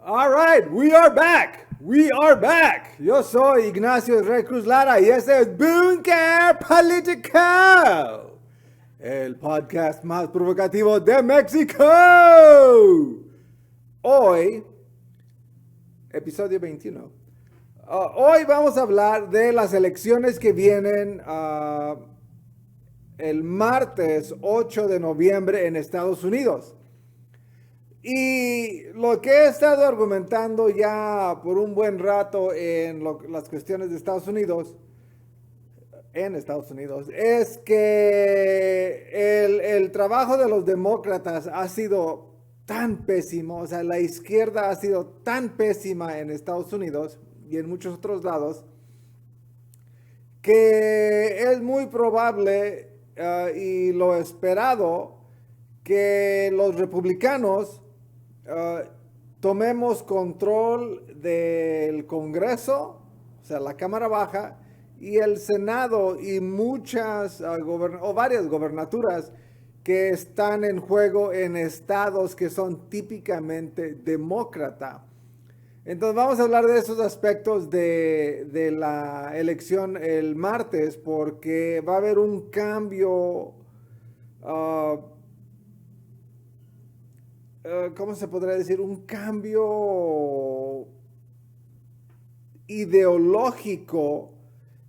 All right, we are back. We are back. Yo soy Ignacio Rey Cruz Lara y este es Bunker Political, el podcast más provocativo de México. Hoy, episodio 21. Hoy vamos a hablar de las elecciones que vienen el martes 8 de noviembre en Estados Unidos. Y lo que he estado argumentando ya por un buen rato en las cuestiones de Estados Unidos, es que el trabajo de los demócratas ha sido tan pésimo, o sea, la izquierda ha sido tan pésima en Estados Unidos y en muchos otros lados, que es muy probable y lo esperado que los republicanos tomemos control del Congreso, o sea, la Cámara Baja, y el Senado y muchas o varias gobernaturas que están en juego en estados que son típicamente demócrata. Entonces vamos a hablar de esos aspectos de la elección el martes, porque va a haber un cambio, ¿cómo se podría decir? Un cambio ideológico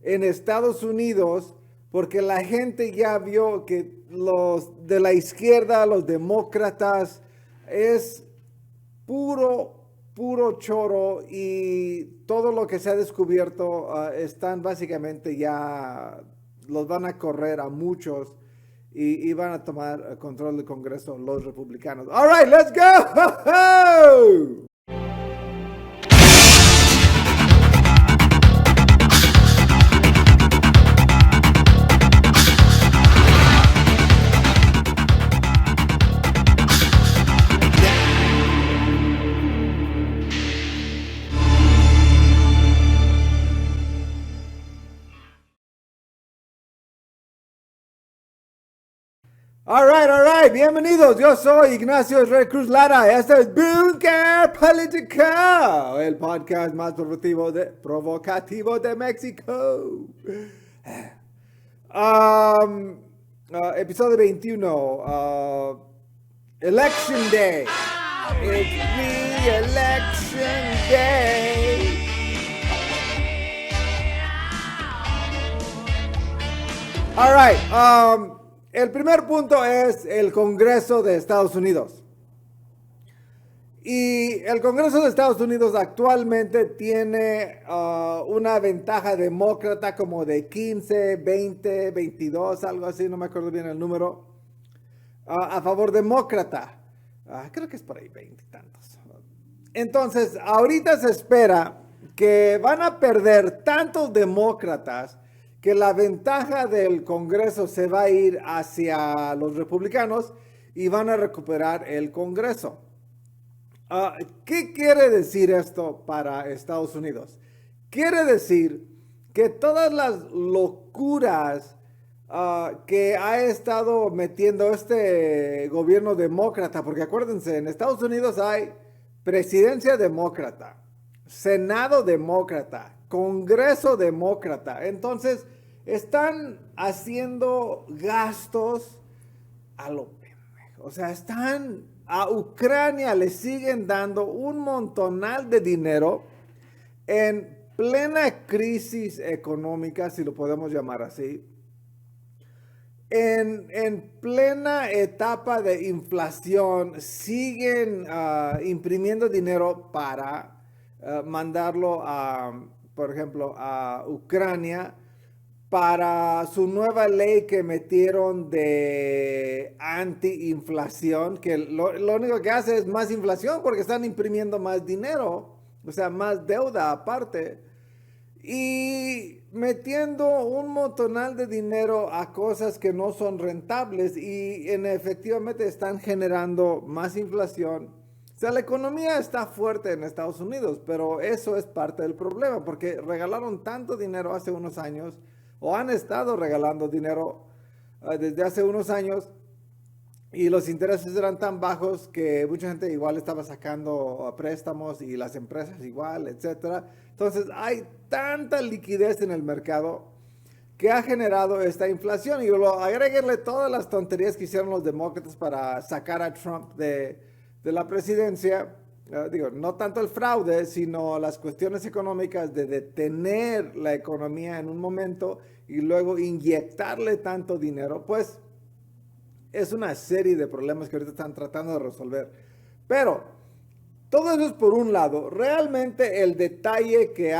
en Estados Unidos, porque la gente ya vio que los de la izquierda, los demócratas, es puro choro, y todo lo que se ha descubierto están básicamente ya, los van a correr a muchos. Y van a tomar control del Congreso los republicanos. All right, let's go. All right, bienvenidos. Yo soy Ignacio Rey Cruz Lara. Este es Bunker Political, el podcast más provocativo de México. Episodio 21. Election Day. It's re-election day. All right. El primer punto es el Congreso de Estados Unidos. Y el Congreso de Estados Unidos actualmente tiene una ventaja demócrata como de 15, 20, 22, algo así, no me acuerdo bien el número, a favor demócrata. Creo que es por ahí 20 y tantos. Entonces, ahorita se espera que van a perder tantos demócratas que la ventaja del Congreso se va a ir hacia los republicanos y van a recuperar el Congreso. ¿Qué quiere decir esto para Estados Unidos? Quiere decir que todas las locuras que ha estado metiendo este gobierno demócrata, porque acuérdense, en Estados Unidos hay presidencia demócrata, Senado demócrata, Congreso demócrata. Entonces, están haciendo gastos a lo pendejo. O sea, a Ucrania le siguen dando un montonal de dinero en plena crisis económica, si lo podemos llamar así. En plena etapa de inflación, siguen imprimiendo dinero para mandarlo por ejemplo, a Ucrania, para su nueva ley que metieron de antiinflación, que lo único que hace es más inflación porque están imprimiendo más dinero, o sea, más deuda aparte, y metiendo un montonal de dinero a cosas que no son rentables y efectivamente están generando más inflación. O sea, la economía está fuerte en Estados Unidos, pero eso es parte del problema, porque regalaron tanto dinero hace unos años, o han estado regalando dinero desde hace unos años, y los intereses eran tan bajos que mucha gente igual estaba sacando préstamos y las empresas igual, etcétera. Entonces hay tanta liquidez en el mercado que ha generado esta inflación. Y agréguenle todas las tonterías que hicieron los demócratas para sacar a Trump de la presidencia. Digo, no tanto el fraude, sino las cuestiones económicas de detener la economía en un momento y luego inyectarle tanto dinero, pues es una serie de problemas que ahorita están tratando de resolver. Pero todo eso es por un lado. Realmente el detalle que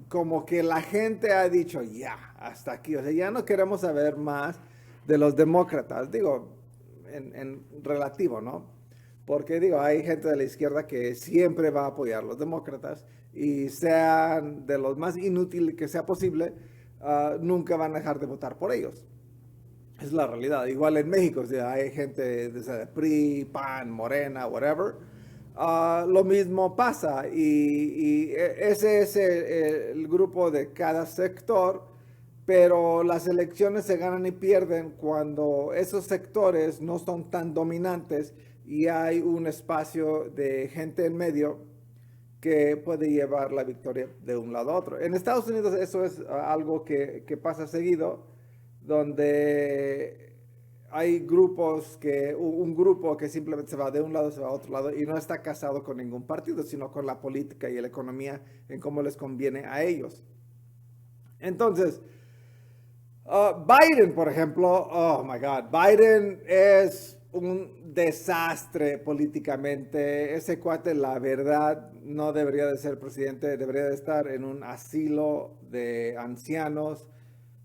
como que la gente ha dicho ya, hasta aquí, o sea, ya no queremos saber más de los demócratas, digo, en relativo, ¿no? Porque digo, hay gente de la izquierda que siempre va a apoyar a los demócratas y sean de los más inútiles que sea posible, nunca van a dejar de votar por ellos. Es la realidad. Igual en México, o sea, hay gente de PRI, PAN, Morena, whatever. Lo mismo pasa y ese es el grupo de cada sector, pero las elecciones se ganan y pierden cuando esos sectores no son tan dominantes y hay un espacio de gente en medio que puede llevar la victoria de un lado a otro. En Estados Unidos eso es algo que pasa seguido, donde hay un grupo que simplemente se va de un lado, se va a otro lado y no está casado con ningún partido, sino con la política y la economía en cómo les conviene a ellos. Entonces, Biden, por ejemplo, oh my God, Biden es un desastre políticamente. Ese cuate, la verdad, no debería de ser presidente, debería de estar en un asilo de ancianos.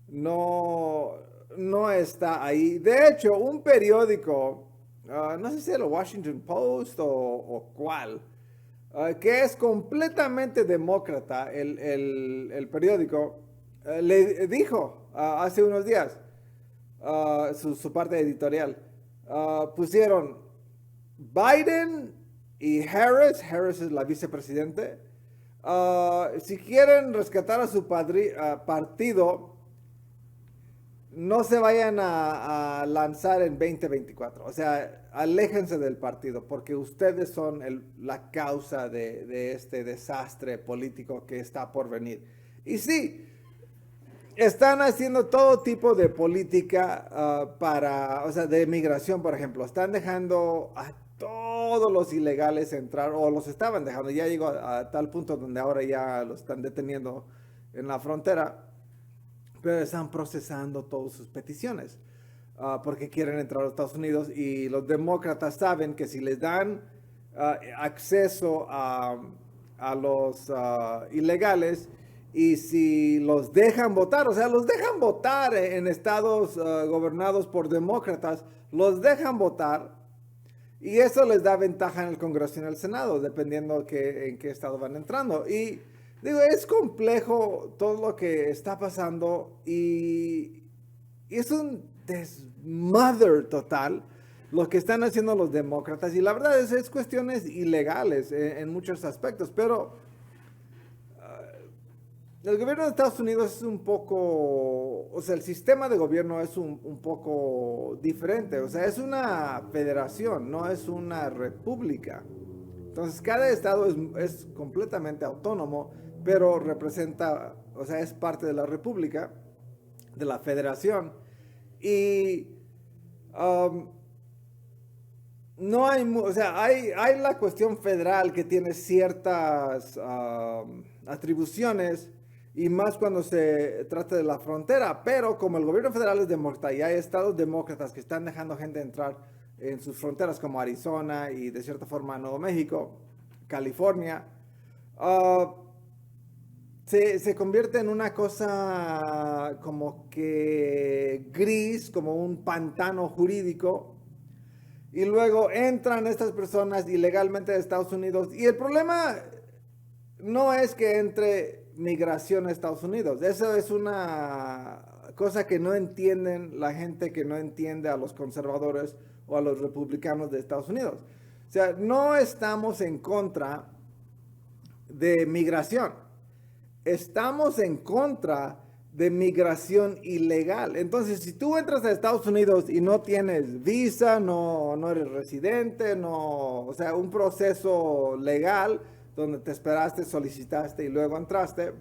No, no está ahí. De hecho, un periódico, no sé si era el Washington Post o cuál, que es completamente demócrata, el periódico, le dijo hace unos días, su parte editorial, pusieron Biden y Harris es la vicepresidente, si quieren rescatar a su partido, no se vayan a lanzar en 2024. O sea, aléjense del partido porque ustedes son la causa de este desastre político que está por venir. Y sí, están haciendo todo tipo de política o sea, de migración, por ejemplo. Están dejando a todos los ilegales entrar, o los estaban dejando. Ya llegó a tal punto donde ahora ya los están deteniendo en la frontera, pero están procesando todas sus peticiones porque quieren entrar a los Estados Unidos y los demócratas saben que si les dan acceso a los ilegales y si los dejan votar, o sea, los dejan votar en estados gobernados por demócratas, los dejan votar y eso les da ventaja en el Congreso y en el Senado, dependiendo en qué estado van entrando. Y digo, es complejo todo lo que está pasando y es un desmadre total lo que están haciendo los demócratas. Y la verdad es cuestiones ilegales en muchos aspectos, pero el gobierno de Estados Unidos es un poco, o sea, el sistema de gobierno es un poco diferente. O sea, es una federación, no es una república. Entonces, cada estado es completamente autónomo, pero representa, o sea, es parte de la república, de la federación. Y no hay, o sea, hay la cuestión federal que tiene ciertas atribuciones y más cuando se trata de la frontera, pero como el gobierno federal es demócrata y hay estados demócratas que están dejando gente entrar en sus fronteras como Arizona y de cierta forma Nuevo México, California, se convierte en una cosa como que gris, como un pantano jurídico. Y luego entran estas personas ilegalmente de Estados Unidos. Y el problema no es que entre migración a Estados Unidos. Eso es una cosa que no entienden la gente que no entiende a los conservadores o a los republicanos de Estados Unidos. O sea, no estamos en contra de migración. Estamos en contra de migración ilegal. Entonces, si tú entras a Estados Unidos y no tienes visa, no eres residente, no, o sea, un proceso legal donde te esperaste, solicitaste y luego entraste,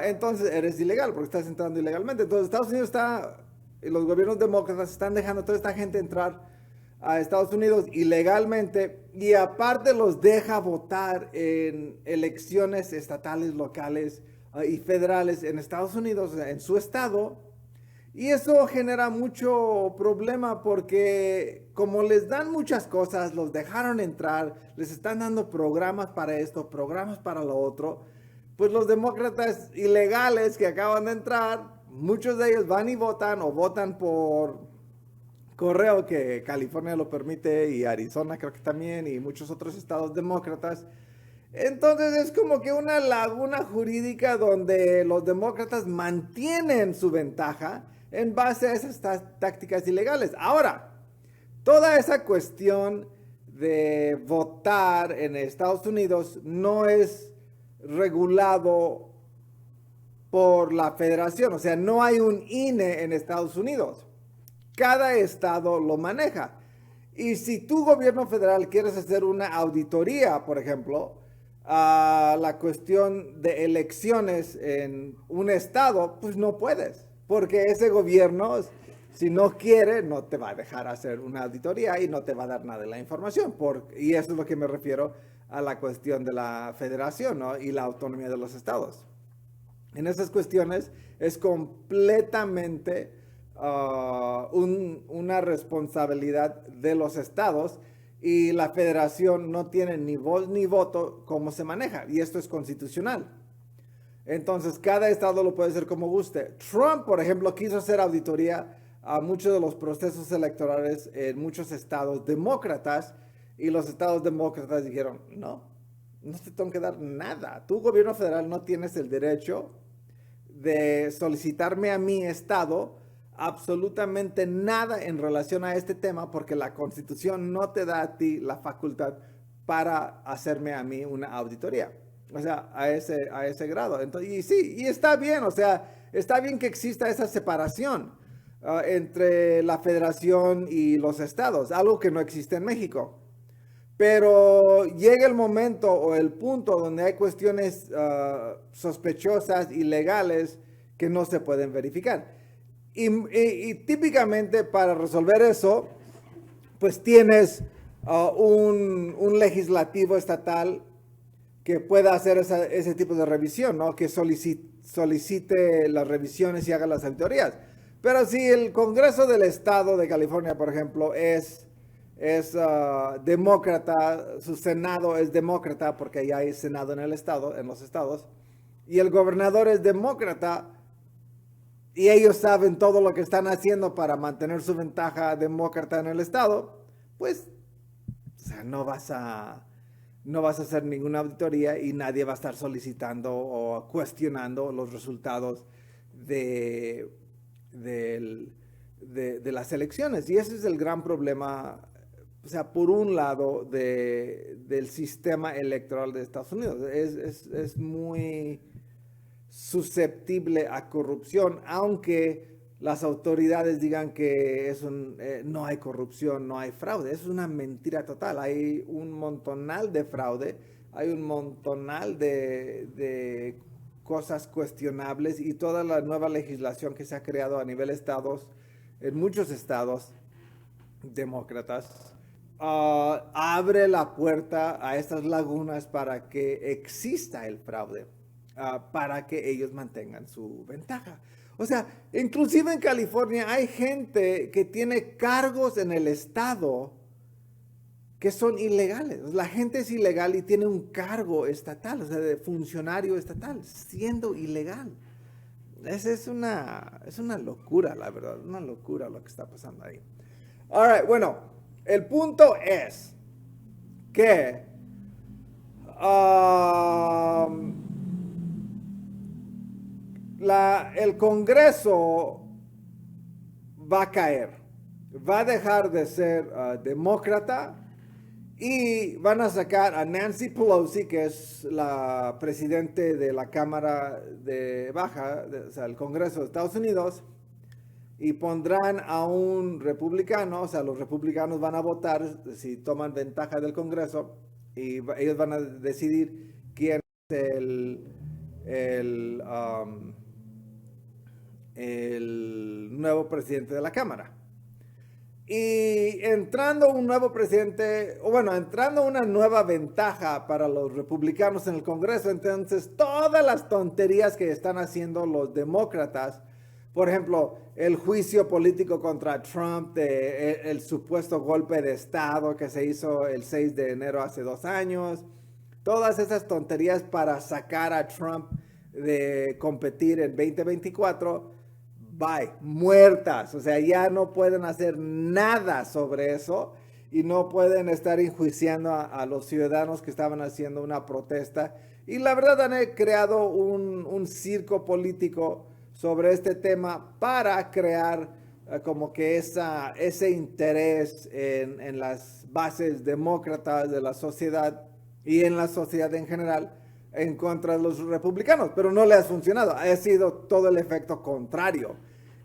entonces eres ilegal porque estás entrando ilegalmente. Entonces, Estados Unidos está, y los gobiernos demócratas están dejando a toda esta gente entrar a Estados Unidos ilegalmente y aparte los deja votar en elecciones estatales, locales y federales en Estados Unidos, en su estado. Y eso genera mucho problema porque como les dan muchas cosas, los dejaron entrar, les están dando programas para esto, programas para lo otro, pues los demócratas ilegales que acaban de entrar, muchos de ellos van y votan o votan por correo, que California lo permite y Arizona creo que también y muchos otros estados demócratas. Entonces es como que una laguna jurídica donde los demócratas mantienen su ventaja en base a esas tácticas ilegales. Ahora, toda esa cuestión de votar en Estados Unidos no es regulado por la federación, o sea, no hay un INE en Estados Unidos. Cada estado lo maneja. Y si tu gobierno federal quieres hacer una auditoría, por ejemplo, a la cuestión de elecciones en un estado, pues no puedes. Porque ese gobierno, si no quiere, no te va a dejar hacer una auditoría y no te va a dar nada de la información. Y eso es lo que me refiero a la cuestión de la federación, ¿no? Y la autonomía de los estados. En esas cuestiones es completamente una responsabilidad de los estados y la federación no tiene ni voz ni voto cómo se maneja y esto es constitucional. Entonces cada estado lo puede hacer como guste. Trump, por ejemplo, quiso hacer auditoría a muchos de los procesos electorales en muchos estados demócratas y los estados demócratas dijeron, no te tengo que dar nada. Tu gobierno federal no tienes el derecho de solicitarme a mi estado absolutamente nada en relación a este tema porque la Constitución no te da a ti la facultad para hacerme a mí una auditoría. O sea, a ese grado. Entonces, y sí, y está bien, o sea, está bien que exista esa separación entre la federación y los estados, algo que no existe en México. Pero llega el momento o el punto donde hay cuestiones sospechosas, ilegales, que no se pueden verificar. Y típicamente para resolver eso, pues tienes un legislativo estatal que pueda hacer ese tipo de revisión, ¿no? Que solicite las revisiones y haga las auditorías. Pero si el Congreso del Estado de California, por ejemplo, es demócrata, su Senado es demócrata, porque ya hay Senado en el Estado, en los estados, y el gobernador es demócrata, y ellos saben todo lo que están haciendo para mantener su ventaja demócrata en el Estado, pues, o sea, no vas a hacer ninguna auditoría y nadie va a estar solicitando o cuestionando los resultados de las elecciones. Y ese es el gran problema, o sea, por un lado, del sistema electoral de Estados Unidos. Es muy susceptible a corrupción, aunque las autoridades digan que no hay corrupción, no hay fraude. Es una mentira total. Hay un montonal de fraude, hay un montonal de cosas cuestionables y toda la nueva legislación que se ha creado a nivel estados, en muchos estados demócratas, abre la puerta a estas lagunas para que exista el fraude, para que ellos mantengan su ventaja. O sea, inclusive en California hay gente que tiene cargos en el estado que son ilegales. La gente es ilegal y tiene un cargo estatal, o sea, de funcionario estatal, siendo ilegal. Es una locura, la verdad, una locura lo que está pasando ahí. All right, bueno, el punto es que el Congreso va a caer, va a dejar de ser demócrata Y van a sacar a Nancy Pelosi, que es la presidente de la Cámara de Baja, o sea, el Congreso de Estados Unidos, y pondrán a un republicano, o sea, los republicanos van a votar si toman ventaja del Congreso, y ellos van a decidir quién es el nuevo presidente de la Cámara. Y entrando un nuevo presidente, o bueno, entrando una nueva ventaja para los republicanos en el Congreso, entonces todas las tonterías que están haciendo los demócratas, por ejemplo, el juicio político contra Trump, el supuesto golpe de Estado que se hizo el 6 de enero hace 2 años, todas esas tonterías para sacar a Trump de competir en 2024, bye, muertas. O sea, ya no pueden hacer nada sobre eso y no pueden estar enjuiciando a los ciudadanos que estaban haciendo una protesta. Y la verdad han creado un circo político sobre este tema para crear como que ese interés en las bases demócratas de la sociedad y en la sociedad en general en contra de los republicanos, pero no le ha funcionado, ha sido todo el efecto contrario.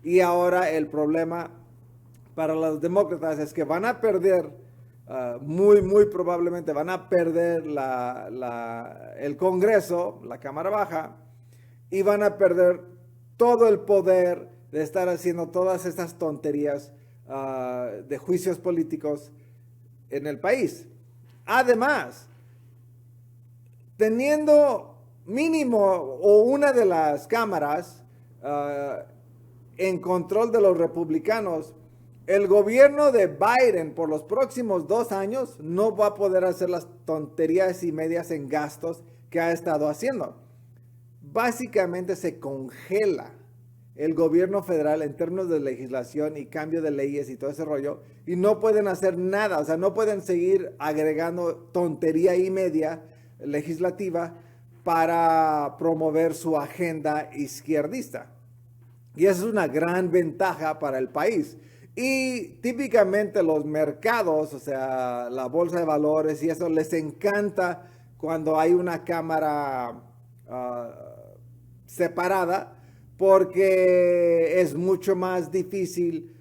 Y ahora el problema para los demócratas es que van a perder, muy probablemente van a perder el Congreso, la Cámara Baja, y van a perder todo el poder de estar haciendo todas estas tonterías de juicios políticos en el país. Además, teniendo mínimo o una de las cámaras en control de los republicanos, el gobierno de Biden por los próximos 2 años no va a poder hacer las tonterías y medias en gastos que ha estado haciendo. Básicamente se congela el gobierno federal en términos de legislación y cambio de leyes y todo ese rollo, y no pueden hacer nada, o sea, no pueden seguir agregando tontería y media legislativa para promover su agenda izquierdista. Y esa es una gran ventaja para el país. Y típicamente los mercados, o sea, la bolsa de valores y eso, les encanta cuando hay una cámara separada, porque es mucho más difícil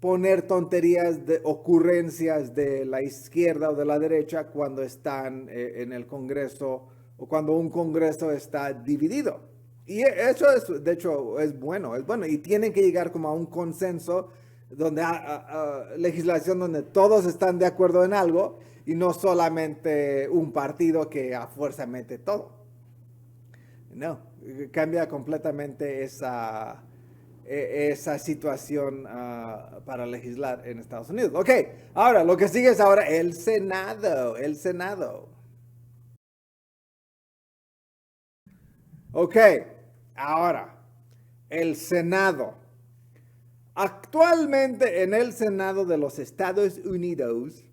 poner tonterías de ocurrencias de la izquierda o de la derecha cuando están en el Congreso o cuando un Congreso está dividido. Y eso es, de hecho, es bueno y tienen que llegar como a un consenso donde legislación donde todos están de acuerdo en algo y no solamente un partido que a fuerza mete todo. No, cambia completamente esa situación para legislar en Estados Unidos. Ok, ahora lo que sigue es ahora el Senado. Ok, ahora, el Senado. Actualmente en el Senado de los Estados Unidos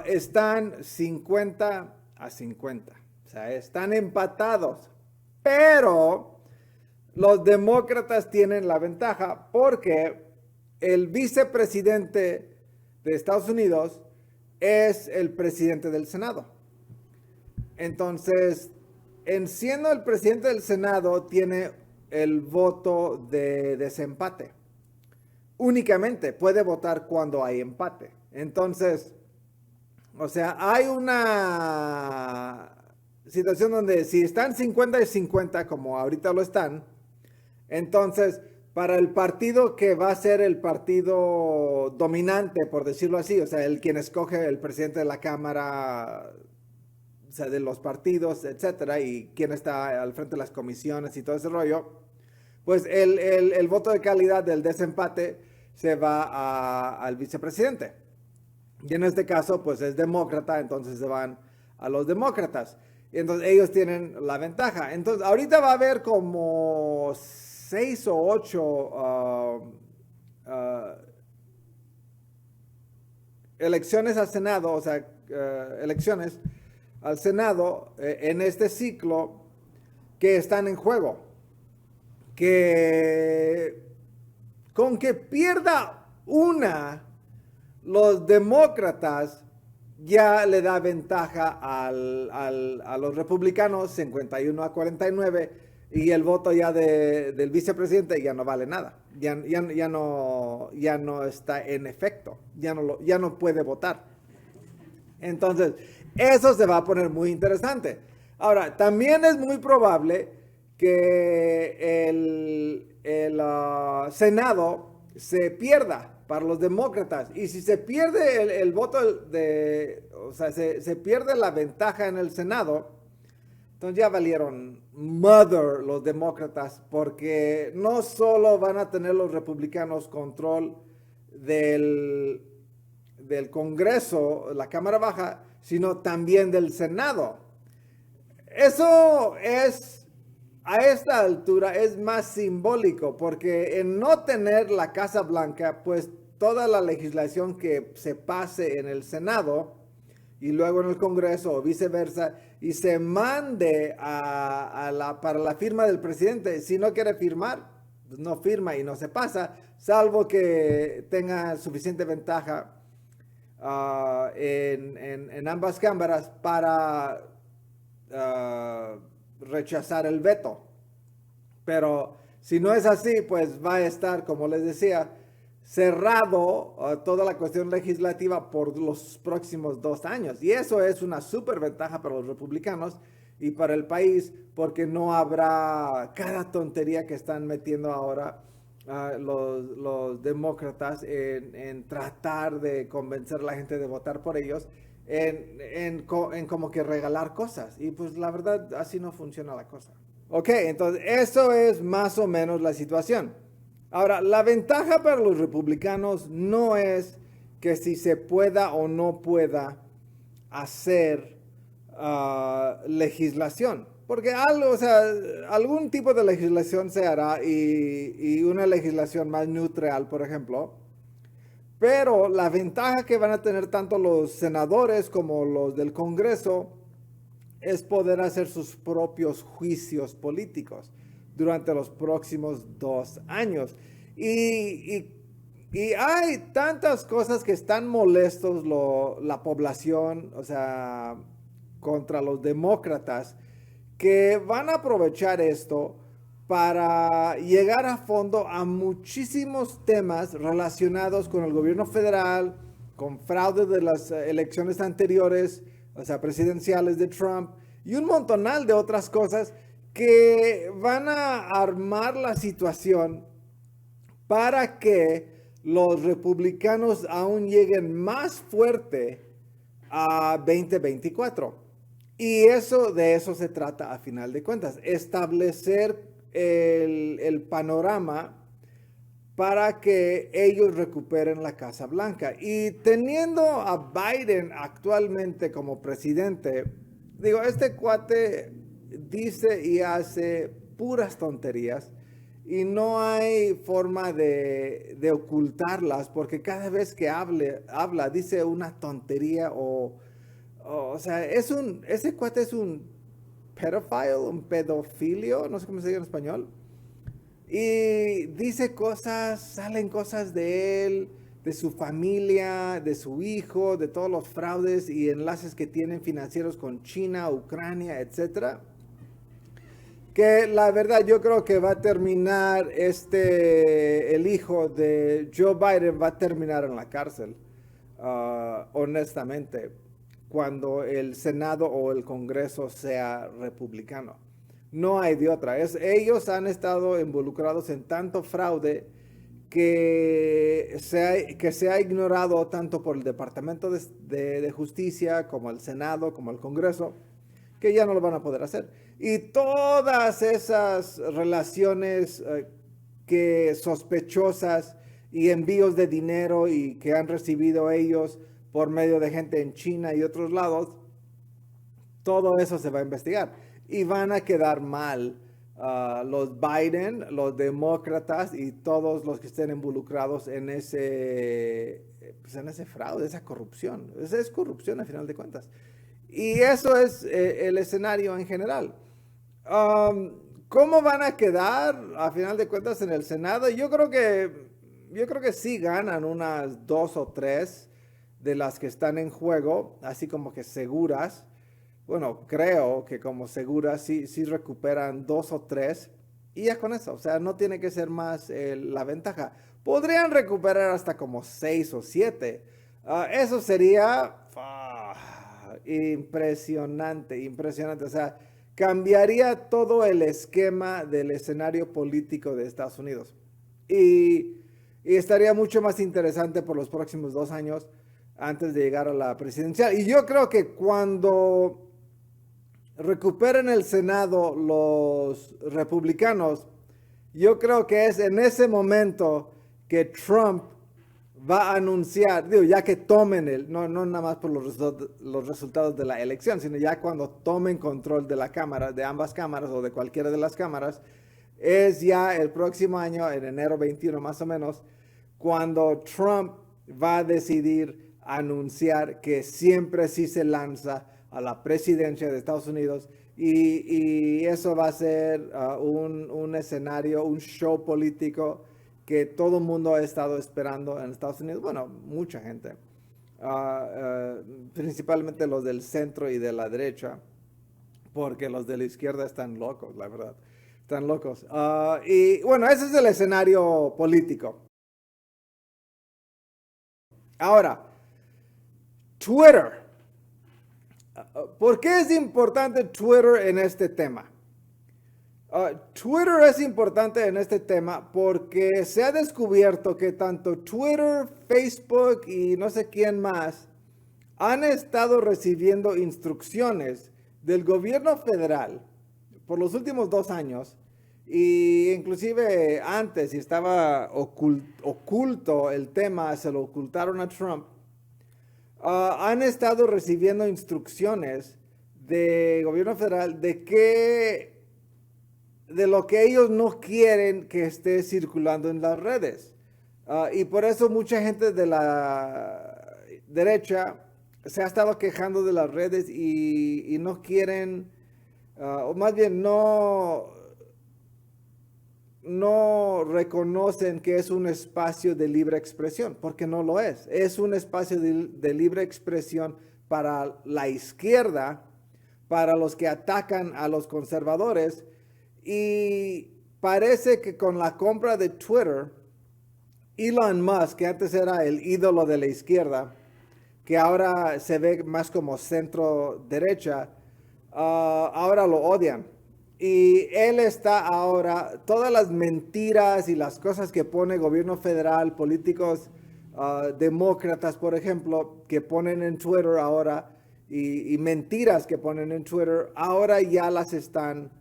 están 50-50. O sea, están empatados. Pero los demócratas tienen la ventaja porque el vicepresidente de Estados Unidos es el presidente del Senado. Entonces, en siendo el presidente del Senado, tiene el voto de desempate. Únicamente puede votar cuando hay empate. Entonces, o sea, hay una situación donde si están 50-50, como ahorita lo están, entonces, para el partido que va a ser el partido dominante, por decirlo así, o sea, el quien escoge el presidente de la Cámara, o sea, de los partidos, etcétera, y quien está al frente de las comisiones y todo ese rollo, pues el voto de calidad del desempate se va al vicepresidente. Y en este caso, pues es demócrata, entonces se van a los demócratas. Y entonces ellos tienen la ventaja. Entonces, ahorita va a haber como 6 o 8 elecciones al Senado, o sea, elecciones al Senado en este ciclo que están en juego. Que con que pierda una los demócratas ya le da ventaja a los republicanos 51-49 y el voto ya del vicepresidente ya no vale nada. Ya no está en efecto. Ya no puede votar. Entonces, eso se va a poner muy interesante. Ahora, también es muy probable que el Senado se pierda para los demócratas. Y si se pierde el voto o sea, se pierde la ventaja en el Senado, entonces ya valieron mother los demócratas, porque no solo van a tener los republicanos control del Congreso, la Cámara Baja, sino también del Senado. Eso es, a esta altura, es más simbólico, porque en no tener la Casa Blanca, pues toda la legislación que se pase en el Senado y luego en el Congreso o viceversa, y se mande para la firma del presidente, si no quiere firmar, pues no firma y no se pasa, salvo que tenga suficiente ventaja en ambas cámaras para rechazar el veto. Pero si no es así, pues va a estar, como les decía, cerrado toda la cuestión legislativa por los próximos 2 años. Y eso es una súper ventaja para los republicanos y para el país, porque no habrá cada tontería que están metiendo ahora los demócratas en tratar de convencer a la gente de votar por ellos, en como que regalar cosas. Y pues la verdad, así no funciona la cosa. Ok, entonces eso es más o menos la situación. Ahora, la ventaja para los republicanos no es que si se pueda o no pueda hacer legislación, porque algo, o sea, algún tipo de legislación se hará y una legislación más neutral, por ejemplo. Pero la ventaja que van a tener tanto los senadores como los del Congreso es poder hacer sus propios juicios políticos durante los próximos 2 años. Y hay tantas cosas que están molestos la población, o sea, contra los demócratas, que van a aprovechar esto para llegar a fondo a muchísimos temas relacionados con el gobierno federal, con fraude de las elecciones anteriores, o sea, presidenciales de Trump, y un montonal de otras cosas que van a armar la situación para que los republicanos aún lleguen más fuerte a 2024. Y de eso se trata a final de cuentas, establecer el panorama para que ellos recuperen la Casa Blanca. Y teniendo a Biden actualmente como presidente, digo, este cuate dice y hace puras tonterías y no hay forma de ocultarlas, porque cada vez que habla dice una tontería o sea, ese cuate es un pedophile, un pedofilio, no sé cómo se dice en español. Y dice cosas, salen cosas de él, de su familia, de su hijo, de todos los fraudes y enlaces que tienen financieros con China, Ucrania, etcétera. Que la verdad yo creo que va a terminar el hijo de Joe Biden va a terminar en la cárcel, honestamente, cuando el Senado o el Congreso sea republicano. No hay de otra. Ellos han estado involucrados en tanto fraude que se ha ignorado tanto por el Departamento de Justicia como el Senado, como el Congreso, que ya no lo van a poder hacer. Y todas esas relaciones que sospechosas y envíos de dinero y que han recibido ellos por medio de gente en China y otros lados, todo eso se va a investigar. Y van a quedar mal los Biden, los demócratas y todos los que estén involucrados en ese fraude, esa corrupción. Esa es corrupción a final de cuentas. Y eso es el escenario en general. ¿Cómo van a quedar a final de cuentas en el Senado? Yo creo que sí ganan unas 2 o 3. de las que están en juego, así como que seguras. Bueno, creo que como seguras sí recuperan 2 o 3 y ya con eso, o sea, no tiene que ser más la ventaja. Podrían recuperar hasta como 6 o 7. Eso sería impresionante, impresionante. O sea, cambiaría todo el esquema del escenario político de Estados Unidos. Y estaría mucho más interesante por los próximos 2 años antes de llegar a la presidencial. Y yo creo que cuando recuperen el Senado los republicanos, yo creo que es en ese momento que Trump va a anunciar, digo, ya que tomen no nada más por los resultados de la elección, sino ya cuando tomen control de la Cámara, de ambas cámaras o de cualquiera de las cámaras, es ya el próximo año, en enero 21 más o menos, cuando Trump va a decidir anunciar que siempre sí se lanza a la presidencia de Estados Unidos y eso va a ser un escenario, un show político que todo el mundo ha estado esperando en Estados Unidos. Bueno, mucha gente, principalmente los del centro y de la derecha, porque los de la izquierda están locos, la verdad, están locos. Y bueno, ese es el escenario político. Ahora, Twitter. ¿Por qué es importante Twitter en este tema? Twitter es importante en este tema porque se ha descubierto que tanto Twitter, Facebook y no sé quién más han estado recibiendo instrucciones del gobierno federal por los últimos 2 años y inclusive antes, si estaba oculto el tema, se lo ocultaron a Trump. Han estado recibiendo instrucciones del gobierno federal de lo que ellos no quieren que esté circulando en las redes. Y por eso mucha gente de la derecha se ha estado quejando de las redes y no quieren, o más bien no reconocen que es un espacio de libre expresión, porque no lo es. Es un espacio de libre expresión para la izquierda, para los que atacan a los conservadores. Y parece que con la compra de Twitter, Elon Musk, que antes era el ídolo de la izquierda, que ahora se ve más como centro derecha, ahora lo odian. Y él está ahora, todas las mentiras y las cosas que pone el gobierno federal, políticos demócratas, por ejemplo, que ponen en Twitter ahora, y mentiras que ponen en Twitter, ahora ya las están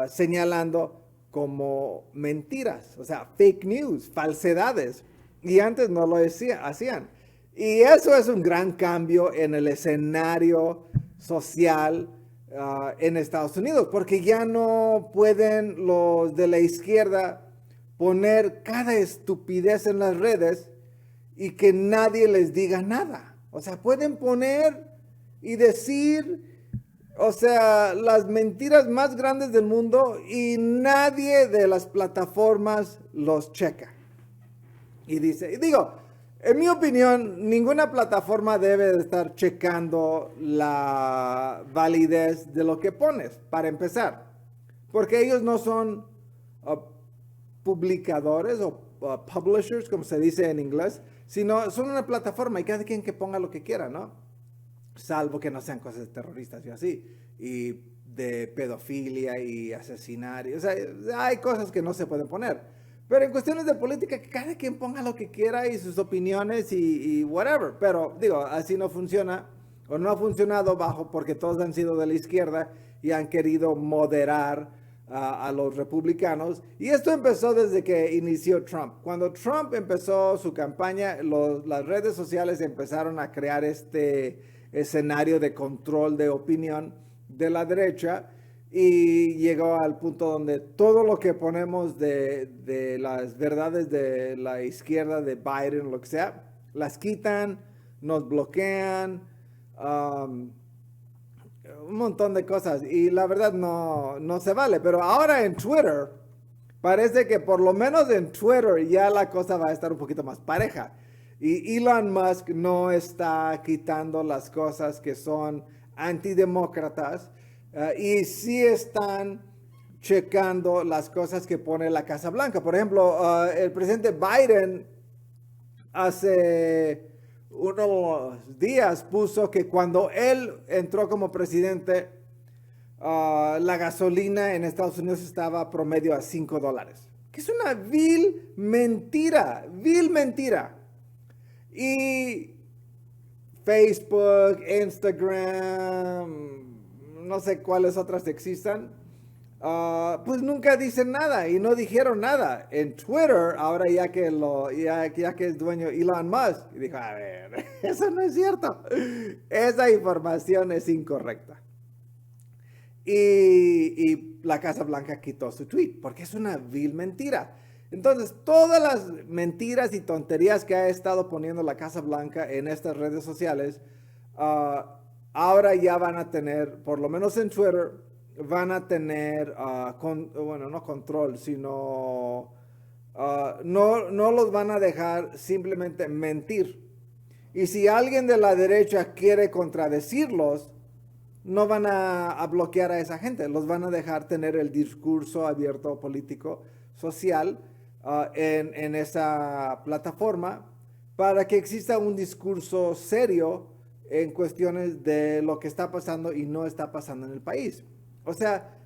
señalando como mentiras, o sea, fake news, falsedades. Y antes no lo hacían. Y eso es un gran cambio en el escenario social en Estados Unidos, porque ya no pueden los de la izquierda poner cada estupidez en las redes y que nadie les diga nada. O sea, pueden poner y decir, o sea, las mentiras más grandes del mundo y nadie de las plataformas los checa. Y digo, en mi opinión, ninguna plataforma debe de estar checando la validez de lo que pones, para empezar. Porque ellos no son publicadores o publishers, como se dice en inglés, sino son una plataforma y cada quien que ponga lo que quiera, ¿no? Salvo que no sean cosas terroristas y así, y de pedofilia y asesinar. O sea, hay cosas que no se pueden poner. Pero en cuestiones de política, que cada quien ponga lo que quiera y sus opiniones y whatever. Pero digo, así no funciona, o no ha funcionado porque todos han sido de la izquierda y han querido moderar a los republicanos. Y esto empezó desde que inició Trump. Cuando Trump empezó su campaña, las redes sociales empezaron a crear este escenario de control de opinión de la derecha. Y llegó al punto donde todo lo que ponemos de las verdades de la izquierda, de Biden, lo que sea, las quitan, nos bloquean, un montón de cosas. Y la verdad no se vale. Pero ahora en Twitter, parece que por lo menos en Twitter ya la cosa va a estar un poquito más pareja. Y Elon Musk no está quitando las cosas que son antidemócratas y sí están checando las cosas que pone la Casa Blanca. Por ejemplo, el presidente Biden hace unos días puso que cuando él entró como presidente, la gasolina en Estados Unidos estaba promedio a $5, que es una vil mentira, vil mentira. Y Facebook, Instagram, no sé cuáles otras existan, pues nunca dicen nada y no dijeron nada. En Twitter, ahora ya que es dueño Elon Musk, y dijo, a ver, eso no es cierto. Esa información es incorrecta. Y la Casa Blanca quitó su tweet porque es una vil mentira. Entonces, todas las mentiras y tonterías que ha estado poniendo la Casa Blanca en estas redes sociales, ahora ya van a tener, por lo menos en Twitter, van a tener, bueno, no control, sino no los van a dejar simplemente mentir. Y si alguien de la derecha quiere contradecirlos, no van a bloquear a esa gente, los van a dejar tener el discurso abierto político, social, en esa plataforma para que exista un discurso serio en cuestiones de lo que está pasando y no está pasando en el país. O sea,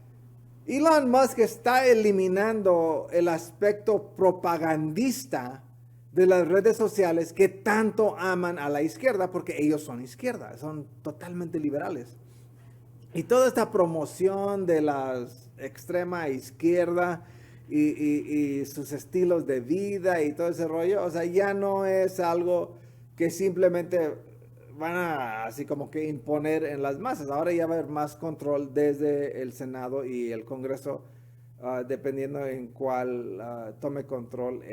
Elon Musk está eliminando el aspecto propagandista de las redes sociales que tanto aman a la izquierda porque ellos son izquierda, son totalmente liberales. Y toda esta promoción de la extrema izquierda y sus estilos de vida y todo ese rollo, o sea, ya no es algo que simplemente van a así como que imponer en las masas. Ahora ya va a haber más control desde el Senado y el Congreso, dependiendo en cuál tome control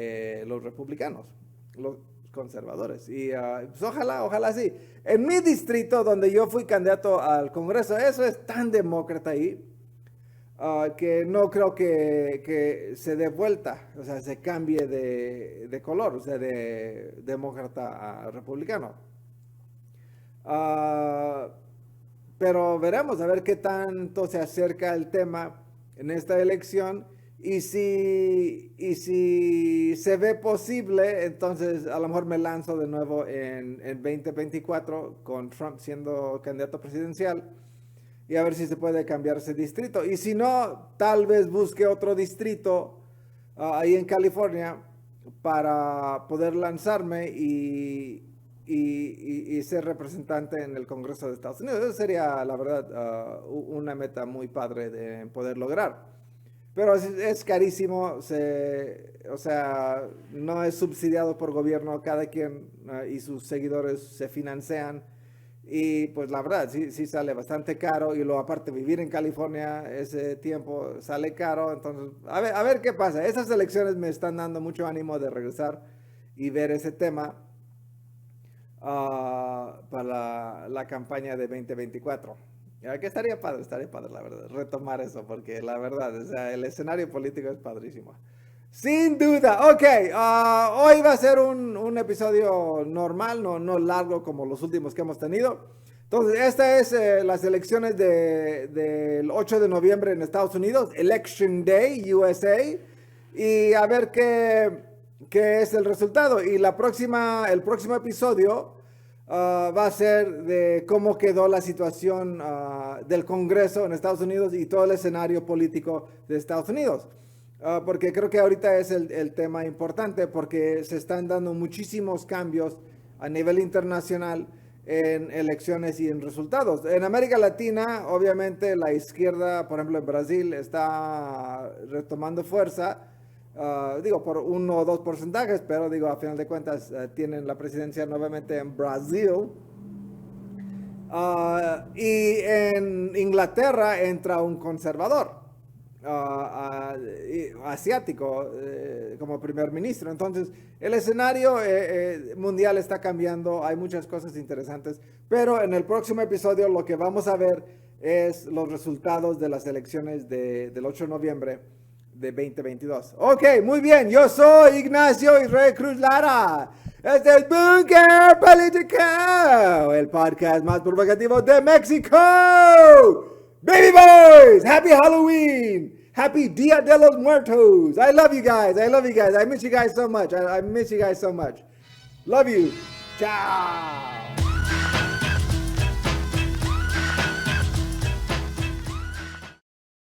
los republicanos, los conservadores. Y pues ojalá sí. En mi distrito, donde yo fui candidato al Congreso, eso es tan demócrata ahí, que no creo que se dé vuelta, o sea, se cambie de color, o sea, de demócrata a republicano. Pero veremos a ver qué tanto se acerca el tema en esta elección y si se ve posible, entonces a lo mejor me lanzo de nuevo en 2024 con Trump siendo candidato presidencial y a ver si se puede cambiar ese distrito. Y si no, tal vez busque otro distrito ahí en California para poder lanzarme y ser representante en el Congreso de Estados Unidos. Eso sería, la verdad, una meta muy padre de poder lograr. Pero es carísimo, o sea, no es subsidiado por gobierno, cada quien y sus seguidores se financian. Y pues la verdad, sí sale bastante caro. Y luego aparte vivir en California ese tiempo sale caro. Entonces, a ver qué pasa. Esas elecciones me están dando mucho ánimo de regresar y ver ese tema. Para la campaña de 2024. Que estaría padre, la verdad, retomar eso, porque la verdad, o sea, el escenario político es padrísimo. Sin duda, ok, hoy va a ser un episodio normal, no largo como los últimos que hemos tenido. Entonces, esta es las elecciones del 8 de noviembre en Estados Unidos, Election Day, USA, y a ver qué es el resultado. Y el próximo episodio va a ser de cómo quedó la situación del Congreso en Estados Unidos y todo el escenario político de Estados Unidos. Porque creo que ahorita es el tema importante porque se están dando muchísimos cambios a nivel internacional en elecciones y en resultados. En América Latina, obviamente, la izquierda, por ejemplo, en Brasil, está retomando fuerza. Digo, por 1 o 2 porcentajes, pero digo, a final de cuentas, tienen la presidencia nuevamente en Brasil. Y en Inglaterra entra un conservador asiático como primer ministro. Entonces, el escenario mundial está cambiando, hay muchas cosas interesantes, pero en el próximo episodio lo que vamos a ver es los resultados de las elecciones del 8 de noviembre de 2022. Ok, muy bien. Yo soy Ignacio Israel Cruz Lara. Este es Bunker Político, el podcast más provocativo de México. Baby boys, happy Halloween. Happy Dia de los Muertos. I love you guys. I love you guys. I miss you guys so much. I miss you guys so much. Love you. Ciao.